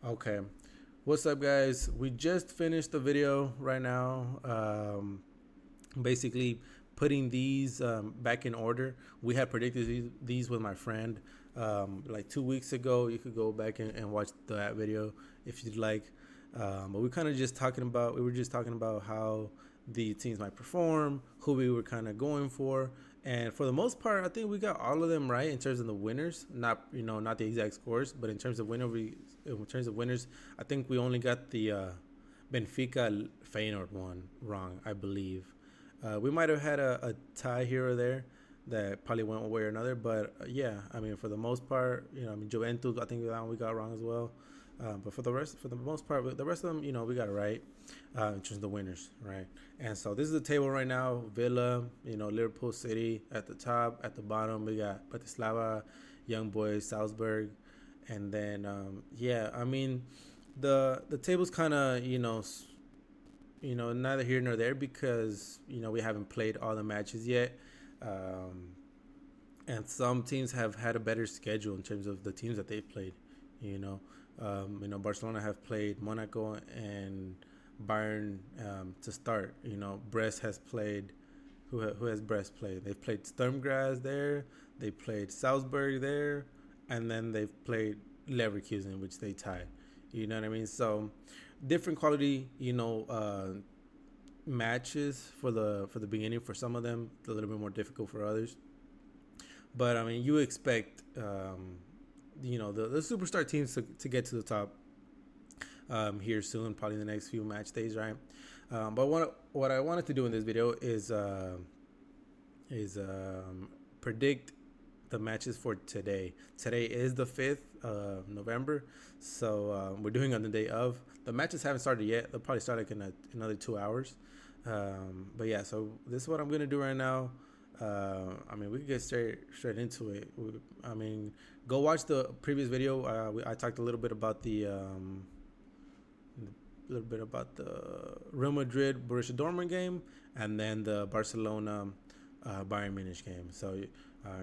Okay. What's up, guys? We just finished the video right now. Basically, putting these back in order. We had predicted these with my friend like 2 weeks ago. You could go back and watch that video if you'd like. But we were just talking about how the teams might perform, who we were kind of going for, and for the most part, I think we got all of them right in terms of the winners. Not not the exact scores, but in terms of winners, I think we only got the Benfica Feyenoord one wrong, I believe. We might have had a tie here or there that probably went one way or another, but yeah, I mean, for the most part, Juventus, I think that one we got wrong as well. But for the most part, the rest of them, we got it right in terms of the winners, right? And so this is the table right now: Villa, Liverpool City at the top. At the bottom, we got Bratislava, Young Boys, Salzburg, and then yeah, I mean, the table's kind of neither here nor there because we haven't played all the matches yet, um, and some teams have had a better schedule in terms of the teams that they've played. You know, Barcelona have played Monaco and Bayern to start. Brest has played. Who has Brest played? They've played Sturm Graz there. They played Salzburg there, and then they've played Leverkusen, which they tied. You know what I mean? So different quality, matches for the beginning. For some of them, it's a little bit more difficult for others. But I mean, you expect the superstar teams to get to the top here soon, probably in the next few match days, right? But what I wanted to do in this video is predict the matches for today. Today is the 5th of November, so we're doing on the day of. The matches haven't started yet. They'll probably start like in another 2 hours. But yeah, so this is what I'm gonna do right now. I mean, we can get straight into it. I mean, go watch the previous video. I talked a little bit about the Real Madrid Borussia Dortmund game, and then the Barcelona Bayern Munich game. So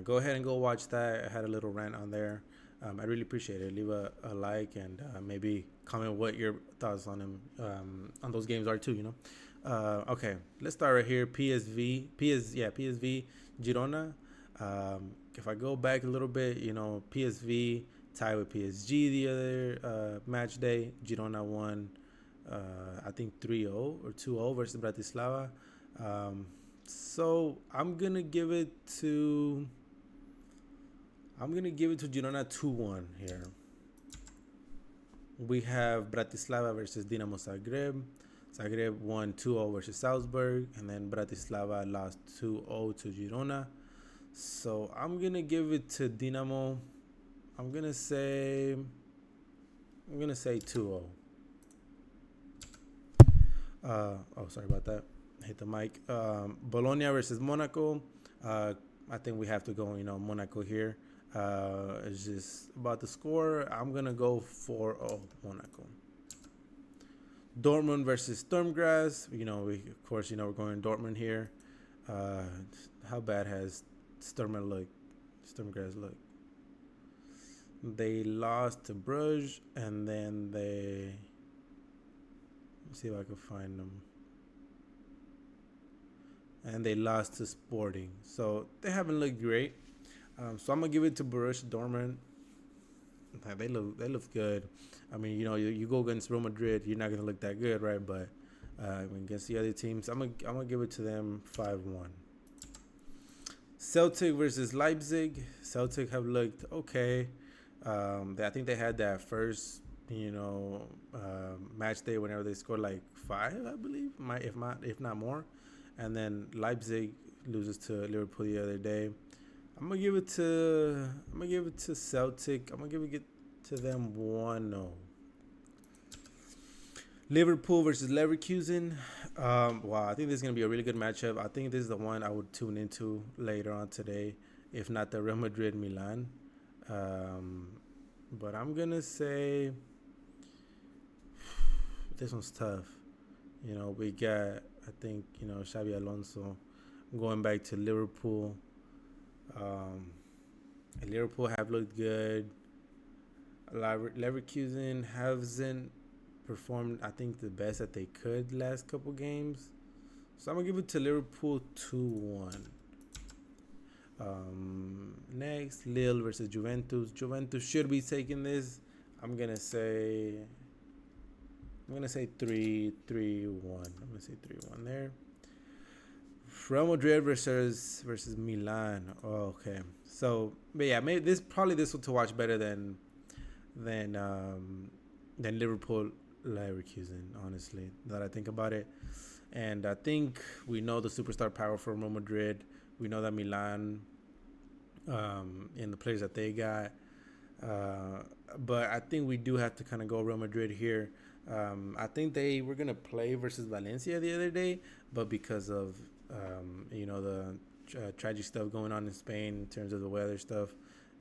go ahead and go watch that. I had a little rant on there. I really appreciate it. Leave a like and maybe comment what your thoughts on them on those games are too. Okay, let's start right here. PSV Girona. If I go back a little bit, PSV tied with PSG the other match day. Girona won, I think 3-0 or 2-0 versus Bratislava. So I'm gonna give it to Girona 2-1 here. We have Bratislava versus Dinamo Zagreb. Zagreb won 2-0 versus Salzburg, and then Bratislava lost 2-0 to Girona. So I'm gonna give it to Dinamo. I'm gonna say 2-0. Sorry about that. Hit the mic. Bologna versus Monaco. I think we have to go, Monaco here. It's just about the score. I'm gonna go 4-0 Monaco. Dortmund versus Sturm Graz. We're going Dortmund here. How bad has Sturm Graz look? They lost to Bruges, and then let's see if I can find them. And they lost to Sporting, so they haven't looked great. So I'm gonna give it to Borussia Dortmund. They look good. I mean, you go against Real Madrid, you're not gonna look that good, right? But against the other teams, I'm gonna give it to them 5-1. Celtic versus Leipzig. Celtic have looked okay. I think they had that first, match day whenever they scored like 5, I believe, if not more, and then Leipzig loses to Liverpool the other day. I'm gonna give it to Celtic. I'm gonna give it to them 1-0. Liverpool versus Leverkusen. Wow, I think this is gonna be a really good matchup. I think this is the one I would tune into later on today, if not the Real Madrid Milan. But I'm gonna say this one's tough. We got, I think, Xabi Alonso going back to Liverpool. Liverpool have looked good. Leverkusen hasn't performed, I think, the best that they could last couple games. So I'm going to give it to Liverpool 2-1. Next, Lille versus Juventus. Juventus should be taking this. I'm gonna say 3-1. I'm gonna say 3-1 there. Real Madrid versus Milan. Oh, okay. So, but yeah, maybe this one to watch better than Liverpool Leverkusen. Honestly, now that I think about it, and I think we know the superstar power for Real Madrid. We know that Milan, and the players that they got. But I think we do have to kind of go Real Madrid here. I think they were going to play versus Valencia the other day, but because of, the tragic stuff going on in Spain in terms of the weather stuff,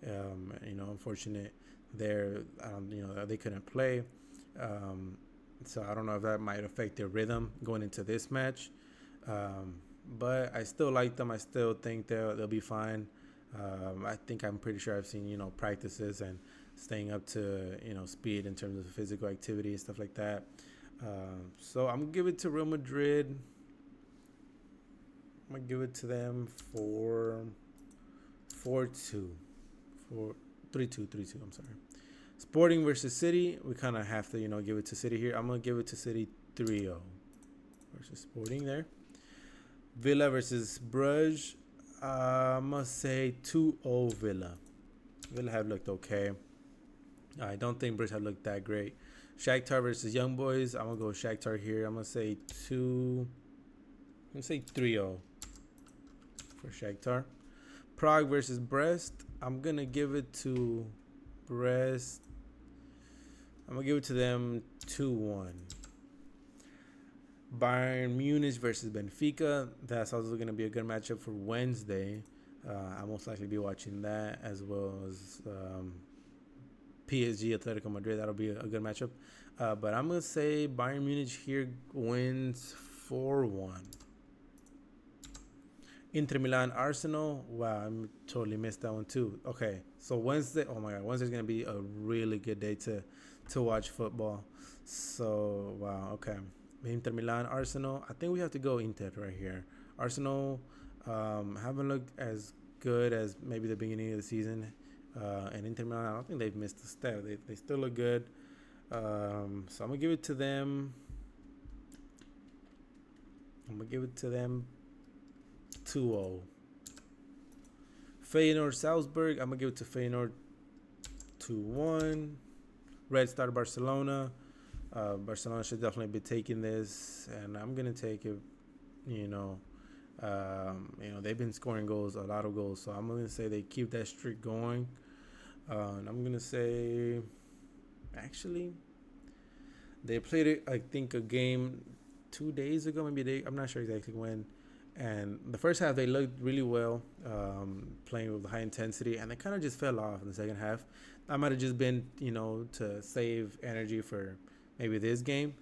unfortunate there, they couldn't play. So I don't know if that might affect their rhythm going into this match. But I still like them. I still think they'll be fine. I'm pretty sure I've seen, practices and staying up to, speed in terms of physical activity and stuff like that. So I'm going to give it to Real Madrid. I'm going to give it to them for 4-2. 3-2. I'm sorry. Sporting versus City. We kind of have to, give it to City here. I'm going to give it to City 3-0 versus Sporting there. Villa versus Bruges. I must say 2-0 Villa. Villa have looked okay. I don't think Bruges have looked that great. Shakhtar versus Young Boys. I'm going to go Shakhtar here. I'm going to say 3-0 for Shakhtar. Prague versus Brest. I'm going to give it to Brest. I'm going to give it to them 2-1. Bayern Munich versus Benfica. That's also going to be a good matchup for Wednesday. I'll most likely be watching that, as well as PSG Atletico Madrid. That'll be a good matchup. But I'm going to say Bayern Munich here wins 4-1. Inter Milan Arsenal. Wow, I totally missed that one too. Okay, so Wednesday. Oh my God, Wednesday's going to be a really good day to watch football. So, wow, okay. Inter Milan, Arsenal. I think we have to go Inter right here. Arsenal haven't looked as good as maybe the beginning of the season. And Inter Milan, I don't think they've missed a step. They still look good. So I'm going to give it to them. 2-0. Feyenoord, Salzburg. I'm going to give it to Feyenoord 2-1. Red Star, Barcelona. Barcelona should definitely be taking this, and I'm gonna take it. They've been scoring goals, a lot of goals, so I'm gonna say they keep that streak going. And I'm gonna say, actually, they played it. I think a game 2 days ago, I'm not sure exactly when. And the first half they looked really well, playing with high intensity, and they kind of just fell off in the second half. That might have just been, to save energy for maybe this game,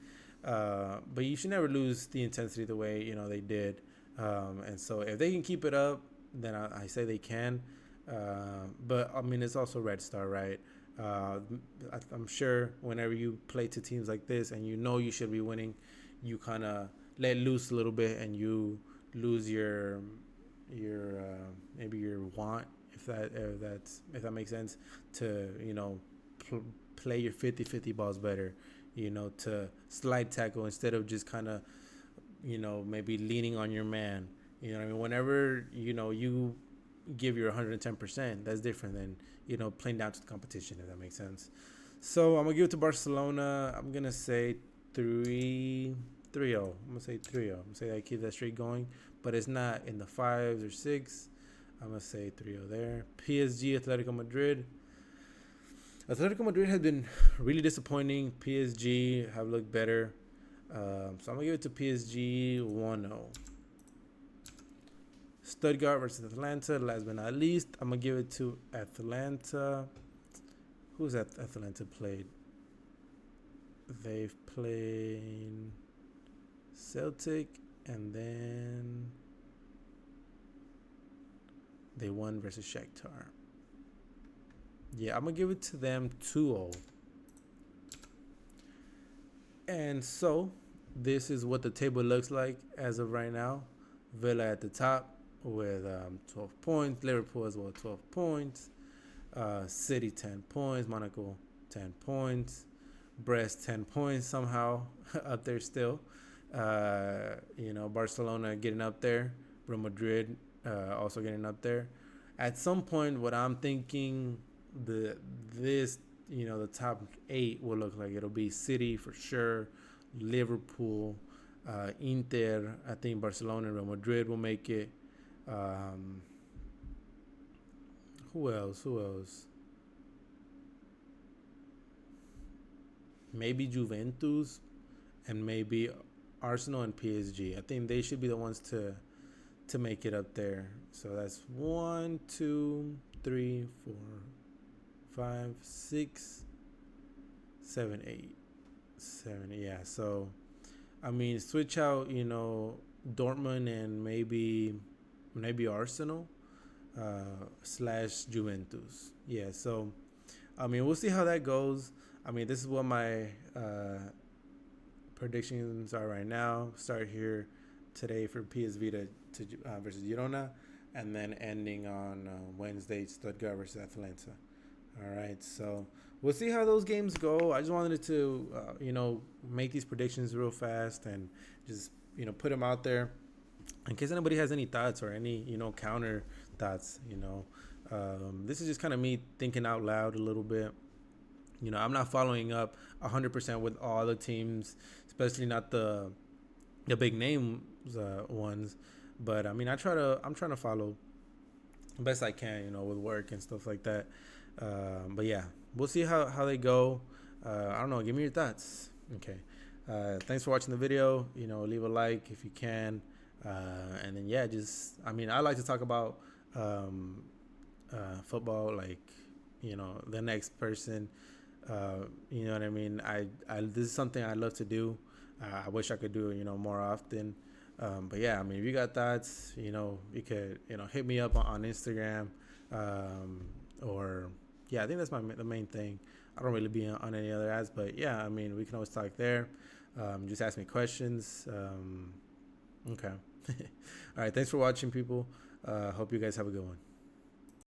but you should never lose the intensity the way they did, and so if they can keep it up, then I say they can. But I mean, it's also Red Star, right? I'm sure whenever you play to teams like this and you should be winning, you kind of let loose a little bit and you lose your maybe your want, if that makes sense, to play your 50-50 balls better. To slide tackle instead of just kind of, maybe leaning on your man. You know what I mean? Whenever, you give your 110%, that's different than, playing down to the competition, if that makes sense. So I'm going to give it to Barcelona. I'm going to say 3-0. I'm going to say 3-0. I'm going to say I keep that streak going, but it's not in the 5s or 6. I'm going to say 3-0 there. PSG, Atletico Madrid. Atletico Madrid has been really disappointing. PSG have looked better. So I'm going to give it to PSG 1-0. Stuttgart versus Atlanta. Last but not least, I'm going to give it to Atlanta. Who's that Atlanta played? They've played Celtic, and then they won versus Shakhtar. Yeah, I'm gonna give it to them 2-0. And so this is what the table looks like as of right now. Villa at the top with 12 points. Liverpool as well, 12 points. City 10 points. Monaco 10 points. Brest 10 points somehow up there still. Barcelona getting up there. Real Madrid also getting up there. At some point, what I'm thinking, this the top 8 will look like. It'll be City for sure, Liverpool, Inter. I think Barcelona and Real Madrid will make it. Um, who else? Who else? Maybe Juventus and maybe Arsenal and PSG. I think they should be the ones to make it up there. So that's 1, 2, 3, 4, 5, 6, 7, 8, 7. Yeah. So I mean, switch out Dortmund and maybe Arsenal slash Juventus. Yeah. So I mean, we'll see how that goes. I mean, this is what my predictions are right now. Start here today for PSV to versus Girona, and then ending on Wednesday, Stuttgart versus Atalanta. All right, so we'll see how those games go. I just wanted to, make these predictions real fast and just, put them out there in case anybody has any thoughts or any, counter thoughts. This is just kind of me thinking out loud a little bit. I'm not following up 100% with all the teams, especially not the big names ones. But I mean, I'm trying to follow the best I can, with work and stuff like that. But yeah, we'll see how they go. I don't know. Give me your thoughts. Okay. Thanks for watching the video. Leave a like if you can. And then yeah, I like to talk about football, like the next person. You know what I mean? This is something I love to do. I wish I could do it, more often. But yeah, I mean, if you got thoughts, you could, hit me up on Instagram, or yeah, I think that's the main thing. I don't really be on any other ads, but yeah, I mean, we can always talk there. Just ask me questions. Okay. All right. Thanks for watching, people. Hope you guys have a good one.